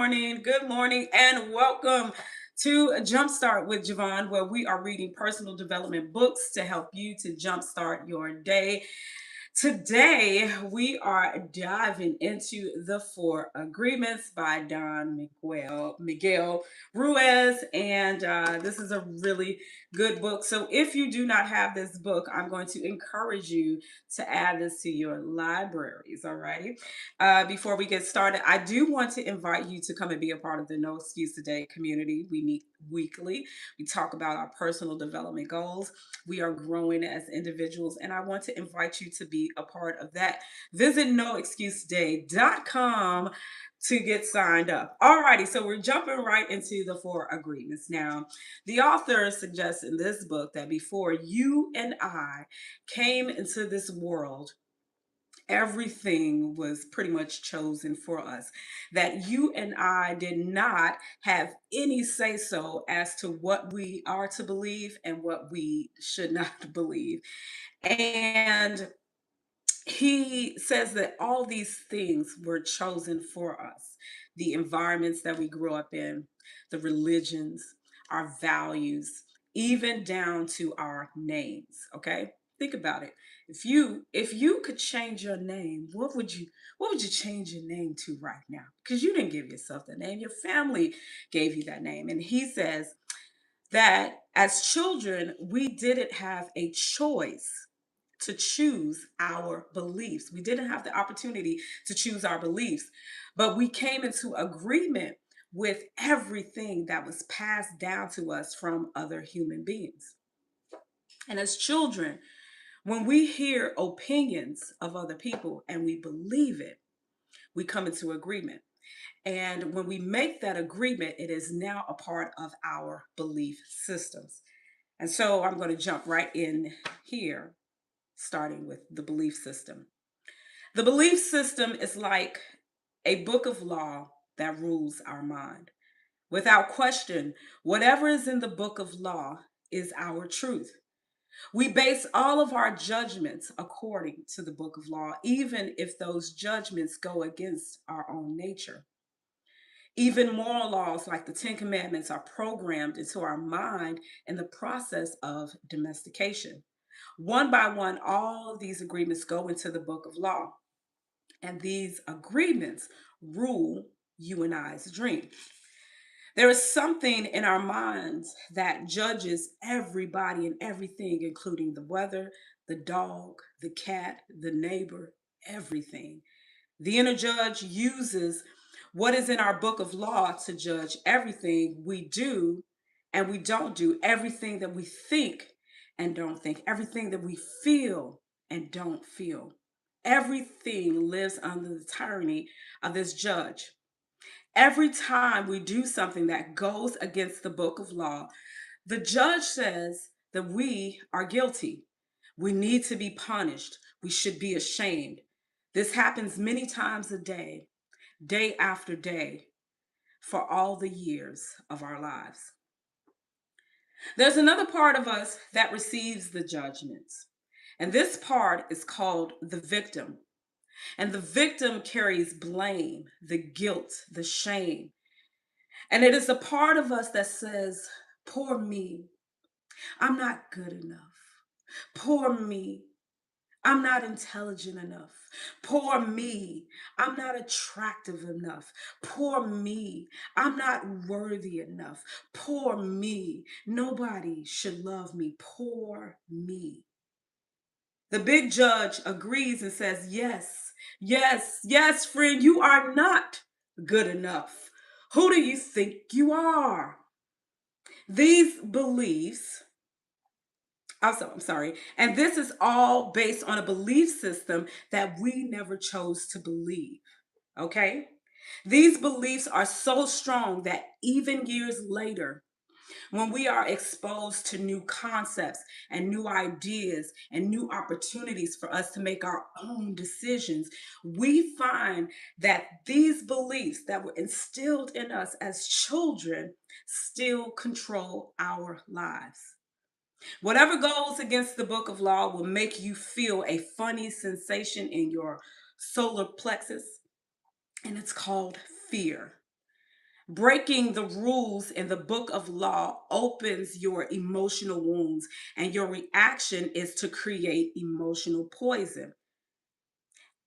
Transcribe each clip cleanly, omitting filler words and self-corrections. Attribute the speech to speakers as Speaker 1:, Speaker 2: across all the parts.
Speaker 1: Good morning, and welcome to Jumpstart with Javon, where we are reading personal development books to help you to jumpstart your day. Today, we are diving into The Four Agreements by Miguel Ruiz, and this is a really good book. So, if you do not have this book, I'm going to encourage you to add this to your libraries. Alrighty. Before we get started, I do want to invite you to come and be a part of the No Excuse Today community. We meet weekly. We talk about our personal development goals. We are growing as individuals, and I want to invite you to be a part of that. Visit noexcusetoday.com to get signed up. Alrighty, so we're jumping right into the four agreements. Now, the author suggests in this book that before you and I came into this world, everything was pretty much chosen for us. That you and I did not have any say so as to what we are to believe and what we should not believe. And he says that all these things were chosen for us: the environments that we grew up in, the religions, our values, even down to our names. Okay, think about it. If you could change your name, what would you change your name to right now? Because you didn't give yourself the name, your family gave you that name. And he says that as children we didn't have a choice to choose our beliefs. We didn't have the opportunity to choose our beliefs, but we came into agreement with everything that was passed down to us from other human beings. And as children, when we hear opinions of other people and we believe it, we come into agreement. And when we make that agreement, it is now a part of our belief systems. And so I'm going to jump right in here, starting with the belief system. The belief system is like a book of law that rules our mind. Without question, whatever is in the book of law is our truth. We base all of our judgments according to the book of law, even if those judgments go against our own nature. Even moral laws like the Ten Commandments are programmed into our mind in the process of domestication. One by one, all of these agreements go into the book of law, and these agreements rule you and I's dream. There is something in our minds that judges everybody and everything, including the weather, the dog, the cat, the neighbor, everything. The inner judge uses what is in our book of law to judge everything we do and we don't do, everything that we think and don't think, everything that we feel and don't feel. Everything lives under the tyranny of this judge. Every time we do something that goes against the book of law, the judge says that we are guilty. We need to be punished. We should be ashamed. This happens many times a day, day after day, for all the years of our lives. There's another part of us that receives the judgments, and this part is called the victim. And the victim carries blame, the guilt, the shame. And it is a part of us that says, poor me, I'm not good enough. Poor me, I'm not intelligent enough. Poor me, I'm not attractive enough. Poor me, I'm not worthy enough. Poor me, nobody should love me. Poor me. The big judge agrees and says, yes, yes, yes, friend, you are not good enough. Who do you think you are? These beliefs, I'm sorry, and this is all based on a belief system that we never chose to believe. Okay? These beliefs are so strong that even years later, when we are exposed to new concepts and new ideas and new opportunities for us to make our own decisions, we find that these beliefs that were instilled in us as children still control our lives. Whatever goes against the book of law will make you feel a funny sensation in your solar plexus, and it's called fear. Breaking the rules in the book of law opens your emotional wounds, and your reaction is to create emotional poison.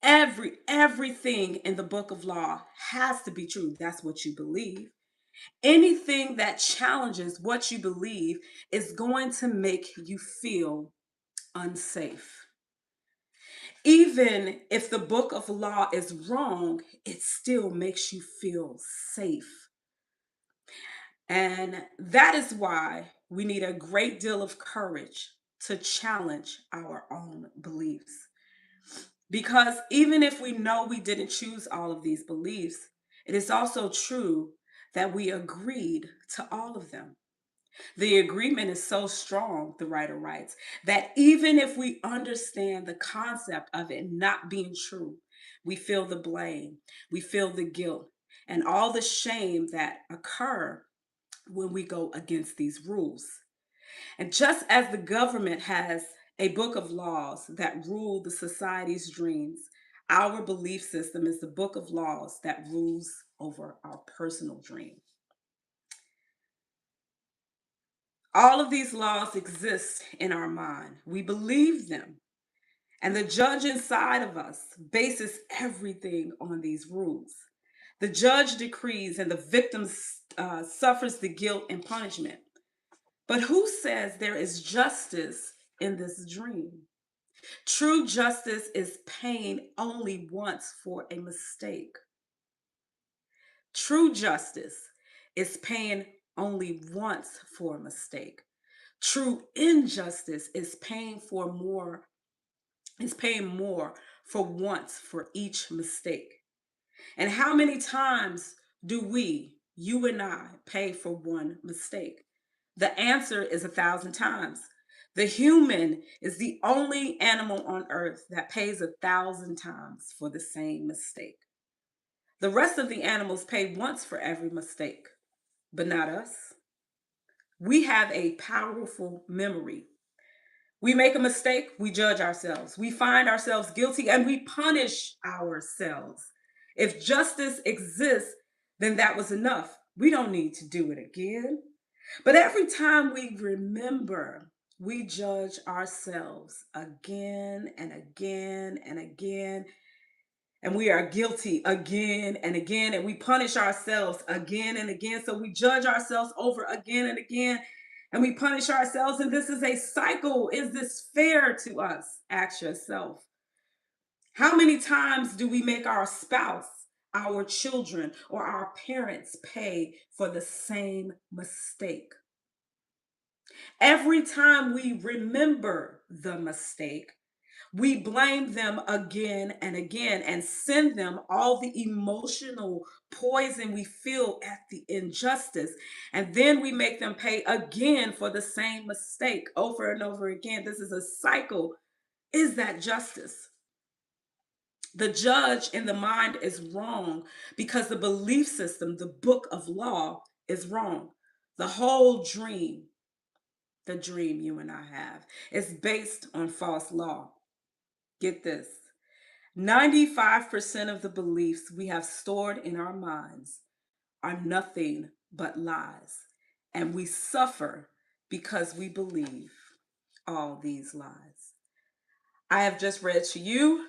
Speaker 1: Everything in the book of law has to be true. That's what you believe. Anything that challenges what you believe is going to make you feel unsafe. Even if the book of law is wrong, it still makes you feel safe. And that is why we need a great deal of courage to challenge our own beliefs. Because even if we know we didn't choose all of these beliefs, it is also true that we agreed to all of them. The agreement is so strong, the writer writes, that even if we understand the concept of it not being true, we feel the blame, we feel the guilt, and all the shame that occur when we go against these rules. And just as the government has a book of laws that rule the society's dreams, our belief system is the book of laws that rules over our personal dream. All of these laws exist in our mind. We believe them. And the judge inside of us bases everything on these rules. The judge decrees, and the victim suffers the guilt and punishment. But who says there is justice in this dream? True justice is paying only once for a mistake. True justice is paying only once for a mistake. True injustice is paying more for once for each mistake. And how many times do you and I, pay for one mistake? The answer is 1,000 times. The human is the only animal on earth that pays 1,000 times for the same mistake. The rest of the animals pay once for every mistake, but not us. We have a powerful memory. We make a mistake, we judge ourselves. We find ourselves guilty and we punish ourselves. If justice exists, then that was enough. We don't need to do it again. But every time we remember, we judge ourselves again and again and again. And we are guilty again and again. And we punish ourselves again and again. So we judge ourselves over again and again. And we punish ourselves. And this is a cycle. Is this fair to us? Ask yourself. How many times do we make our spouse, our children, or our parents pay for the same mistake? Every time we remember the mistake, we blame them again and again and send them all the emotional poison we feel at the injustice. And then we make them pay again for the same mistake over and over again. This is a cycle. Is that justice? The judge in the mind is wrong because the belief system, the book of law, is wrong. The whole dream, the dream you and I have, is based on false law. Get this: 95% of the beliefs we have stored in our minds are nothing but lies. And we suffer because we believe all these lies. I have just read to you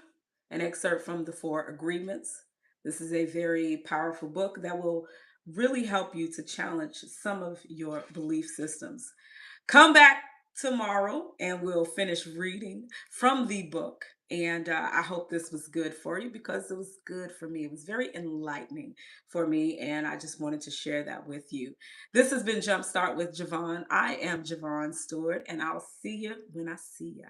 Speaker 1: an excerpt from the Four Agreements. This is a very powerful book that will really help you to challenge some of your belief systems. Come back tomorrow and we'll finish reading from the book. And I hope this was good for you because it was good for me. It was very enlightening for me. And I just wanted to share that with you. This has been Jumpstart with Javon. I am Javon Stewart, and I'll see you when I see you.